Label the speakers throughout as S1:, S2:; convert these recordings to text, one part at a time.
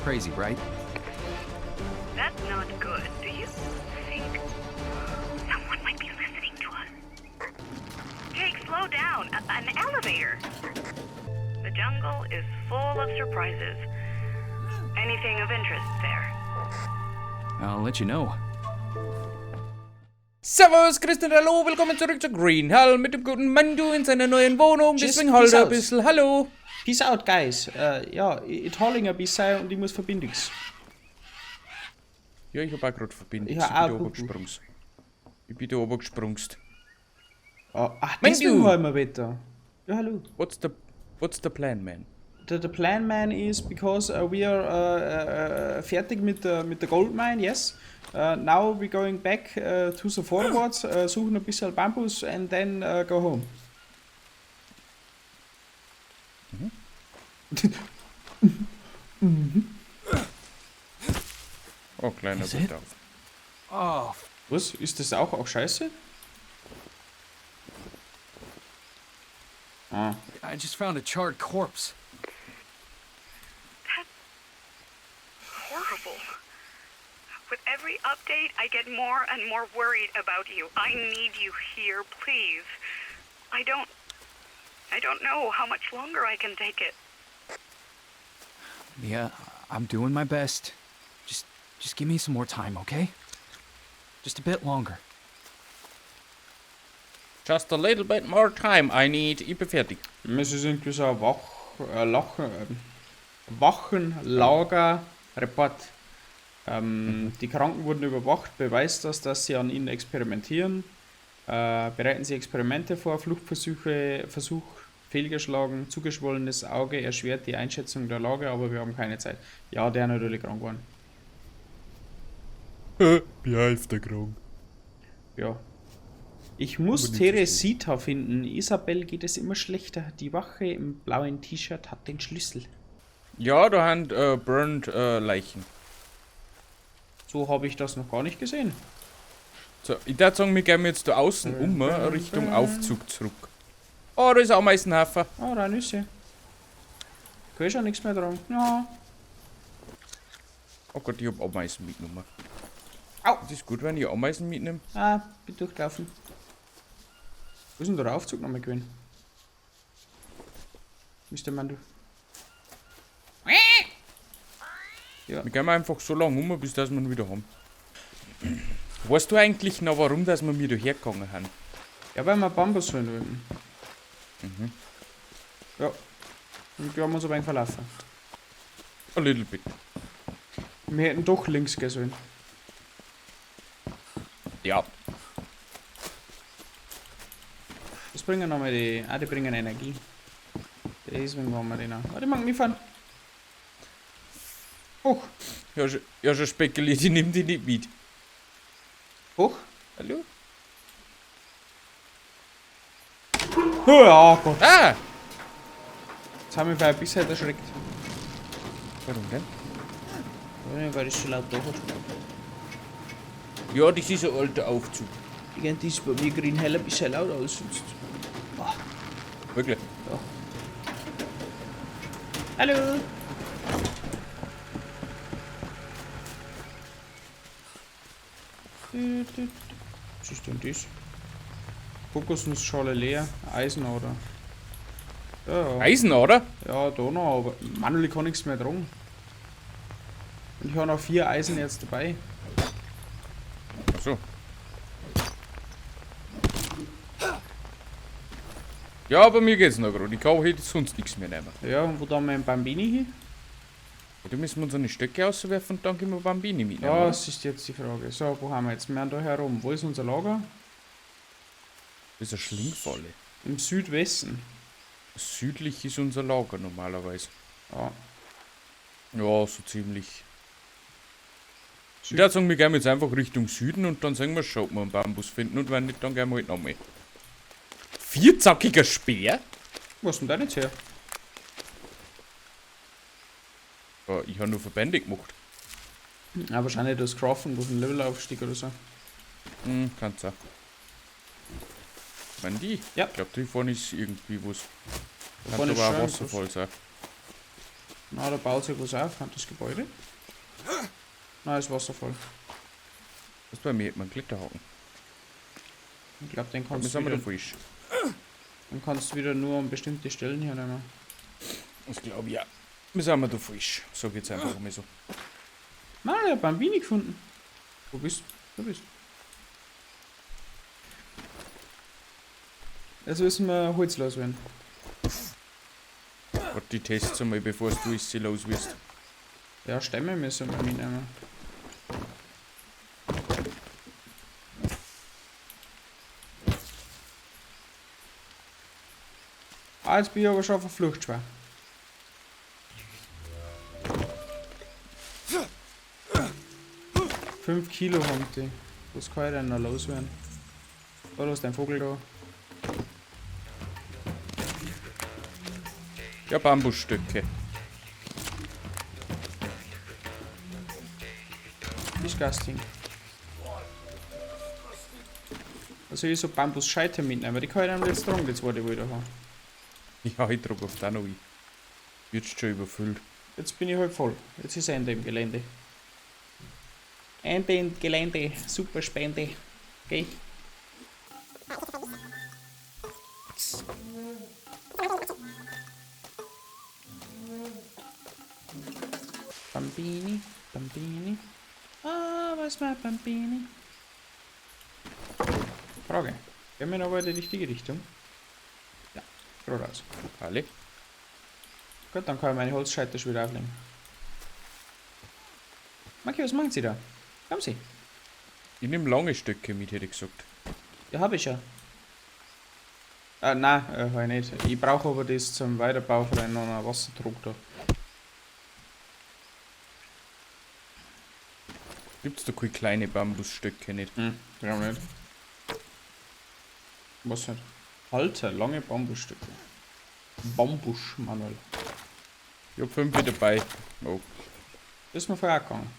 S1: crazy, right?
S2: That's not good. Do you think someone might be listening to us? Jake, slow down. An elevator. The jungle is full of surprises. Anything of interest there?
S1: I'll let you know.
S3: Servus, Christian, hallo, willkommen zurück zu Green Hall mit dem guten Mandu in seiner neuen Wohnung. Deswegen halt ein bisschen, hallo.
S4: Peace out, guys. Ja, ich hole ein bisschen und ich muss Verbindungs.
S3: Ja, ich hab auch gerade Verbindung.
S4: Ja,
S3: Ich bin
S4: auch
S3: da gesprungen. Ich bin da oben gesprungen.
S4: Ach,
S3: Mandu!
S4: deswegen holen wir wieder. Ja, hallo.
S3: What's the plan, man?
S4: The plan, man, is because we are fertig mit der Goldmine, yes. Now we're going back to the forwards, suchen ein bisschen Bambus and then go home.
S3: Oh, kleiner
S1: Is
S3: Gut
S1: it?
S3: auf.
S1: Oh,
S4: Was? Ist das auch scheiße? Ah.
S1: I just found a charred corpse.
S2: Horrible. With every update, I get more and more worried about you. I need you here, please. I don't know how much longer I can take it.
S1: Yeah, I'm doing my best. Just give me some more time, okay? Just a bit longer.
S3: Just a little bit more time I need. Ich bin fertig.
S4: Es ist irgendwie so ein Wachenlager-Report. Die Kranken wurden überwacht, beweist das, dass sie an ihnen experimentieren. Bereiten sie Experimente vor, Versuch fehlgeschlagen, zugeschwollenes Auge erschwert die Einschätzung der Lage, aber wir haben keine Zeit. Ja, der natürlich krank geworden.
S3: Wie heißt der krank?
S4: Ja. Ich muss Teresita finden. Isabel geht es immer schlechter. Die Wache im blauen T-Shirt hat den Schlüssel.
S3: Ja, da haben burned Leichen.
S4: So habe ich das noch gar nicht gesehen.
S3: So, ich würde sagen, wir gehen jetzt da außen Richtung Aufzug zurück. Oh, da ist auch Ameisenhafer.
S4: Ah, da Nüsse. Da ist ja nichts mehr dran. Ja.
S3: Oh Gott, ich hab Ameisen mitgenommen.
S4: Au!
S3: Das ist gut, wenn ich Ameisen mitnehme.
S4: Ah, bin durchgelaufen. Wo ist denn der Aufzug nochmal gewesen? Mr. Mandu.
S3: Wir gehen einfach so lange bis dass wir ihn wieder haben. Weißt du eigentlich noch, warum dass wir wieder hergegangen haben?
S4: Ja, weil wir Bambus holen wollten. Ja. Und wir haben uns ein wenig verlaufen.
S3: A little bit.
S4: Wir hätten doch links gehen sollen.
S3: Ja.
S4: Das bringen nochmal die. Ah, die bringen Energie. Deswegen wollen wir den auch. Ah, die mag mitfahren. Hoch.
S3: Ja, schon spekuliert, ich nehme die nicht mit.
S4: Hoch.
S3: Hallo?
S4: Oh ja, Gott.
S3: Ah!
S4: Jetzt haben wir ein bisschen erschreckt.
S3: Warum denn?
S4: Ja, weil das so laut da hat.
S3: Ja, das ist ein alter Aufzug.
S4: Irgendwie ist bei mir Green Hell ein bisschen laut aus. Sonst.
S3: Wirklich?
S4: Ja. Hallo! Was ist denn das? Kokosnussschale leer, Eisenader. Ja,
S3: Eisen, oder?
S4: ja, da noch, aber manuell kann nichts mehr tragen. Und ich habe noch 4 Eisen jetzt dabei.
S3: Achso. Ja, aber mir geht's noch gerade. Ich kann heute sonst nichts mehr nehmen.
S4: Ja, und wo da mein Bambini hin?
S3: Ja, da müssen wir unsere Stöcke auswerfen und dann können wir Bambini mitnehmen.
S4: Ja,
S3: oder?
S4: das ist jetzt die Frage. So, wo haben wir jetzt? Wir haben da herum. Wo ist unser Lager?
S3: Das ist eine Schlingfalle.
S4: Im Südwesten.
S3: Südlich ist unser Lager normalerweise.
S4: Ja.
S3: Ja, so ziemlich. Ich würde sagen, wir gehen jetzt einfach Richtung Süden und dann sehen wir schon, ob wir einen Bambus finden und wenn nicht, dann gehen wir halt nochmal. Vierzackiger Speer?
S4: Was ist denn da jetzt her?
S3: Ja, ich habe nur Verbände gemacht.
S4: Ja, wahrscheinlich das Craften durch einen Levelaufstieg oder so.
S3: Kann's auch. Wenn die?
S4: Ja.
S3: Ich glaube, da vorne ist irgendwie was.
S4: vorne
S3: Kann aber auch
S4: ist schön
S3: Wasserfall sein.
S4: Na, da baut sich was auf. Hat das Gebäude? Na, ist Wasserfall.
S3: Was bei mir? Man Kletterhaken.
S4: Ich glaube, den
S3: Wir
S4: kannst
S3: sind
S4: du
S3: wir
S4: wieder,
S3: da frisch.
S4: den kannst du wieder nur an bestimmte Stellen hernehmen.
S3: Ich glaube ja. Wir sind wir da frisch. So geht's einfach mal so.
S4: Nein, ich hab Bambini gefunden. Wo bist du? Da bist du. Jetzt müssen wir Holz loswerden.
S3: Warte, die Tests einmal, bevor du ist sie los wirst.
S4: Ja, Stämme müssen wir mitnehmen. Ah, jetzt bin ich aber schon auf der Flucht schwer. Fünf Kilo haben die. Was kann ich denn noch loswerden? Oder ist dein Vogel da?
S3: Ja, Bambusstöcke.
S4: Disgusting. Also ich so Bambusscheite mitnehmen, die kann ich dann jetzt tragen, die zwei, die ich da habe.
S3: Ja, ich trage oft auch noch ein. Wird schon überfüllt.
S4: Jetzt bin ich halt voll. Jetzt ist Ende im Gelände. Ende im Gelände. Super Spende. Okay. Bambini, Bambini. Ah, was war Bambini? Frage. Gehen wir aber in die richtige Richtung? Ja, geradeaus.
S3: Alle?
S4: Gut, dann kann ich meine Holzscheite schon wieder auflegen. Maki, was machen Sie da? Kommen Sie.
S3: Ich nehme lange Stöcke mit, hätte ich gesagt.
S4: Ja, habe ich ja. Nein, habe ich nicht. Ich brauche aber das zum Weiterbau von einem Wasserdruck da.
S3: Gibt's da keine kleine Bambusstöcke nicht?
S4: Ja, nicht. Was nicht? Halter, lange Bambusstücke. Bambusch, Manuel.
S3: Ich hab 5 dabei. Oh.
S4: Das ist mir vorher auch gegangen.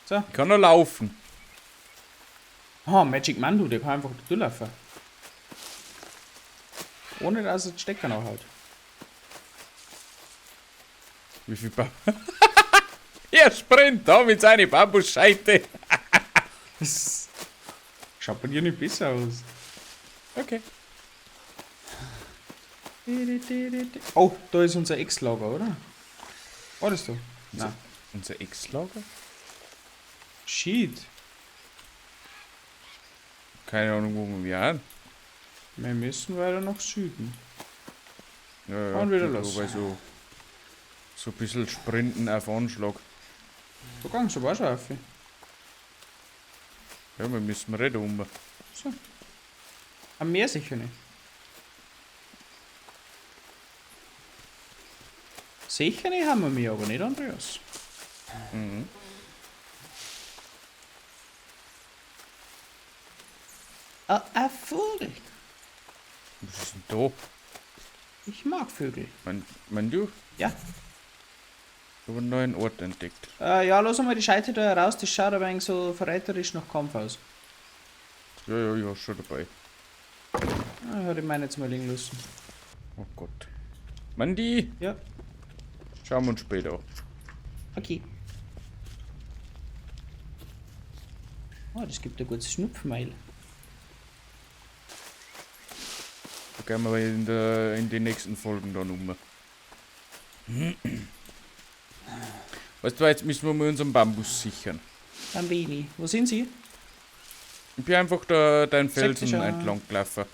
S4: So.
S3: Ich kann noch laufen.
S4: Ah, Magic Mandu, der kann einfach durchlaufen. Ohne dass er den Stecker noch hat.
S3: Wie viel Er springt da mit seiner Bambusscheite.
S4: Schaut bei dir nicht besser aus.
S3: Okay.
S4: Oh, da ist unser Ex-Lager, oder? War das da? Nein.
S3: Unser Ex-Lager?
S4: Shit.
S3: Keine Ahnung, wo wir sind.
S4: Wir müssen weiter nach Süden.
S3: Ja, ja.
S4: Und wieder los.
S3: Wobei so ein bisschen Sprinten auf Anschlag.
S4: Da gang so war schon auf.
S3: Ja, wir müssen reden um.
S4: So. Am Meer sicher nicht. Sicher nicht haben wir mehr, aber nicht, Andreas.
S3: Mhm.
S4: Ein Vogel.
S3: Was ist denn da?
S4: Ich mag Vögel.
S3: Mein du?
S4: Ja.
S3: Ich habe einen neuen Ort entdeckt.
S4: Ja, lass mal die Scheite da raus, das schaut aber eigentlich so verräterisch nach Kampf aus.
S3: Ja, schon dabei.
S4: Ah, ich hätte meine jetzt mal liegen lassen.
S3: Oh Gott. Mandy,
S4: Ja,
S3: schauen wir uns später an.
S4: okay. Oh, das gibt ein gutes Schnupfmeil.
S3: Da gehen wir in den nächsten Folgen dann um. Weißt du, jetzt müssen wir mal unseren Bambus sichern.
S4: Bambini, wo sind Sie?
S3: Ich bin einfach da deinen Felsen
S4: schon.
S3: entlang gelaufen.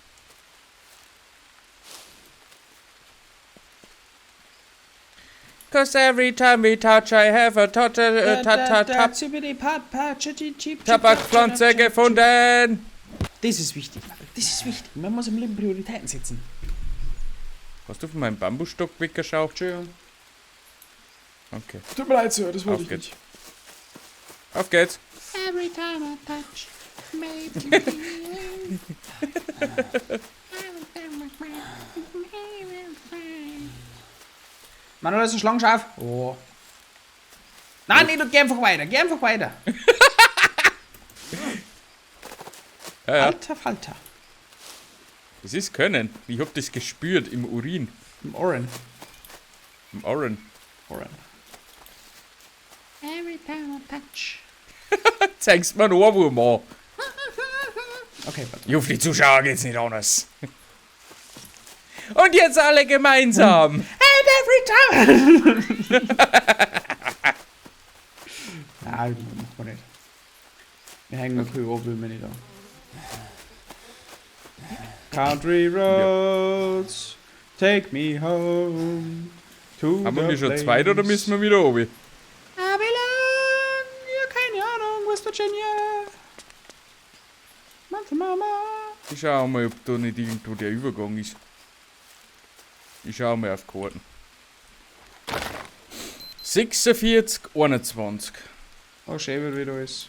S3: Cause every time we touch, I have a Tabakpflanze gefunden.
S4: Das ist wichtig, Marco. Das ist wichtig. Man muss im Leben Prioritäten setzen.
S3: Hast du von meinem Bambusstock weggeschaut?
S4: Entschuldigung.
S3: Okay.
S4: Tut mir leid, Sir, das
S3: Auf geht's. Auf geht's.
S5: Every time I touch, maybe.
S4: Manuel, ist ein Schlangenschaf. Oh. Nein, nee, du geh einfach weiter. Geh einfach weiter.
S3: Ja.
S4: Alter Falter.
S3: Das ist Können. Ich hab das gespürt im Urin.
S4: Im Oren.
S3: Im Oren.
S4: Oren.
S5: Every time I touch.
S3: Zeigst mir einen Ohrwurm an.
S4: Okay, warte.
S3: Ich hoffe, die Zuschauer geht's nicht anders. Und jetzt alle gemeinsam.
S4: And every time! Nein, das machen wir nicht. Wir hängen noch kein Ohr, will wir nicht an. Country roads, take me home to
S3: Haben
S4: the
S3: wir schon
S4: place.
S3: zweit oder müssen wir wieder oben?
S5: I belong, ja, keine Ahnung, West Virginia. Manche Mama.
S3: Ich schau mal, ob da nicht irgendwo der Übergang ist. Ich schau mal auf Karten. 46, 21.
S4: Oh, schön, wie da ist.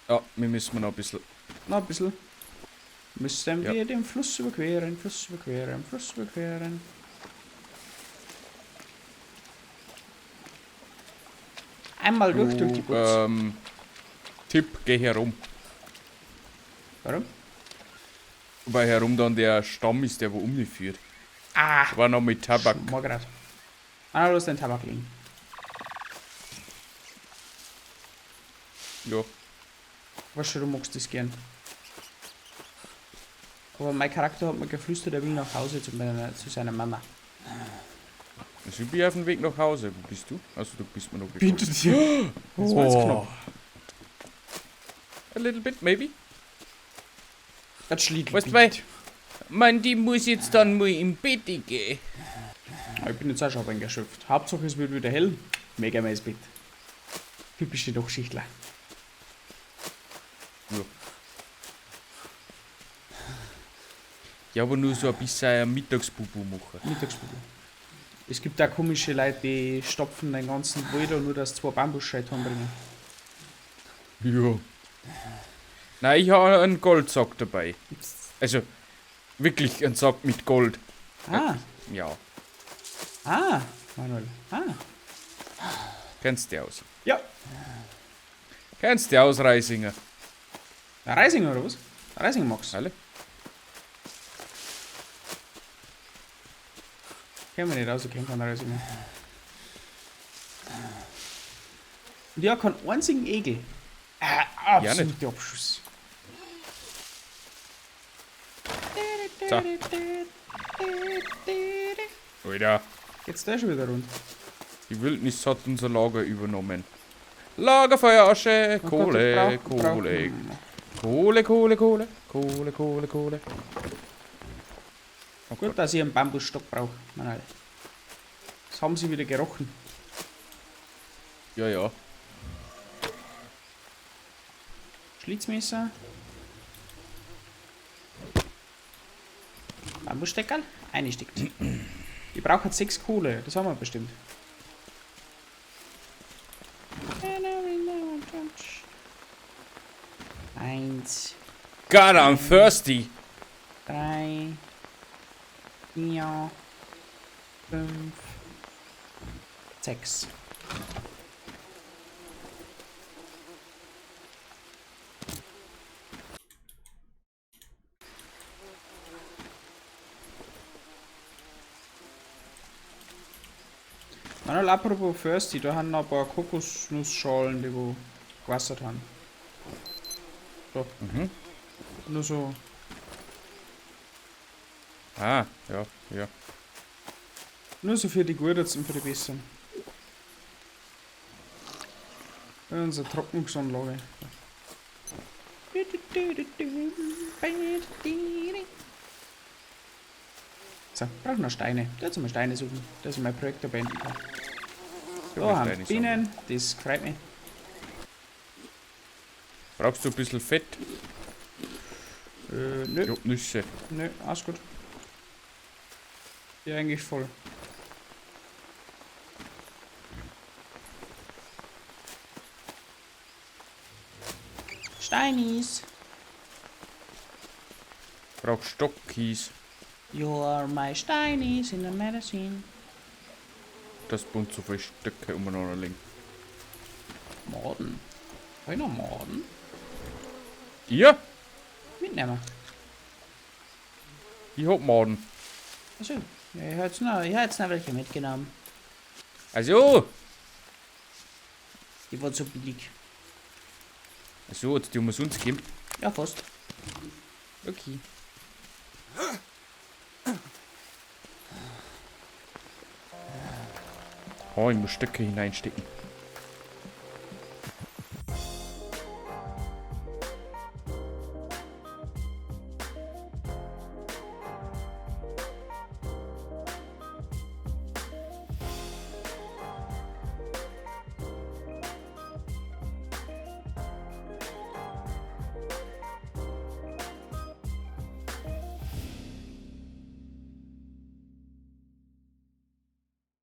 S3: Ja, wir müssen noch ein bisschen.
S4: Noch ein bisschen. Müssen
S3: Ja.
S4: wir den Fluss überqueren, Fluss überqueren, Fluss überqueren. Einmal durch die Putz.
S3: Tipp, geh herum.
S4: Warum?
S3: Wobei herum dann der Stamm ist, der wo um mich führt.
S4: Ah,
S3: War noch mit Tabak.
S4: mal grad. Ah, du hast den Tabak liegen.
S3: Ja.
S4: Weißt du, du magst das gern. Aber mein Charakter hat mir geflüstert, er will nach Hause zu seiner Mama.
S3: Also ich bin auf dem Weg nach Hause. Wo bist du? Also du bist mir noch
S4: Bitte dir. Das war jetzt knapp.
S3: A little bit, maybe.
S4: Das schlägt.
S3: Weißt du, mein, die muss jetzt dann mal im Bett gehen.
S4: Ich bin jetzt auch schon ein wenig erschöpft. Hauptsache es wird wieder hell. Mega mein Bett. Typische Nachschichtler.
S3: Ja. Ja, aber nur so ein bisschen ein Mittagsbubu machen.
S4: Mittagsbubu. Es gibt auch komische Leute, die stopfen den ganzen Wälder, nur dass 2 Bambusscheite bringen.
S3: Ja. Nein, ich habe einen Goldsack dabei. Also, wirklich einen Sack mit Gold.
S4: Ah,
S3: Ja,
S4: Manuel. Ah.
S3: kennst du aus.
S4: Ja.
S3: Kennst du aus, Reisinger?
S4: Der Reisinger oder was? Der Reisinger magst
S3: Alle?
S4: Kennen wir nicht aus, kennen keinen Reisinger. Und ja, keinen einzigen Egel. Absoluter Abschuss.
S3: So. Alter,
S4: Geht's da schon wieder rund?
S3: die Wildnis hat unser Lager übernommen. Lagerfeuerasche,
S4: Oh Gott,
S3: Kohle,
S4: ich brauch-
S3: Kohle, Kohle, Kohle, Kohle, Kohle, Kohle, Kohle. Oh
S4: Gut, dass ich einen Bambusstock brauche. Manuel. Das haben sie wieder gerochen.
S3: Ja, ja.
S4: Schlitzmesser. Bambussteckerl. Eingesteckt. Ich brauche jetzt 6 Kohle. Das haben wir bestimmt. Eins,
S3: God, I'm thirsty.
S4: 3, 4, 5, 6. Manuel, apropos Thirsty, da haben noch ein paar Kokosnussschalen, die wo gewassert haben. So. Nur so.
S3: Ah, ja, ja.
S4: Nur so für die Guten und für die Besseren. Ja, unsere Trocknungsanlage. So, brauchen noch Steine. Da jetzt mal Steine suchen, dass ich mein Projekt beenden kann. So,
S3: mal
S4: haben
S3: Steine
S4: Bienen, das freut mich.
S3: Brauchst du ein bisschen Fett?
S4: Nö,
S3: Ja, Nüsse.
S4: nö, alles gut. Ja, eigentlich voll. Steinis.
S3: Brauchst Stockkies.
S4: You're my Steinis in the medicine.
S3: Das bunt so viele Stöcke umeinander liegen.
S4: Morden. Hab ich noch Morden?
S3: Ja,
S4: Mitnehmen.
S3: ich hab Maden.
S4: Achso.
S5: Ja, ich hätte noch welche mitgenommen.
S3: Also,
S5: Die waren so billig.
S3: also, die haben wir sonst gegeben.
S5: Ja, fast.
S3: Okay. Oh, ich muss Stöcke hineinstecken.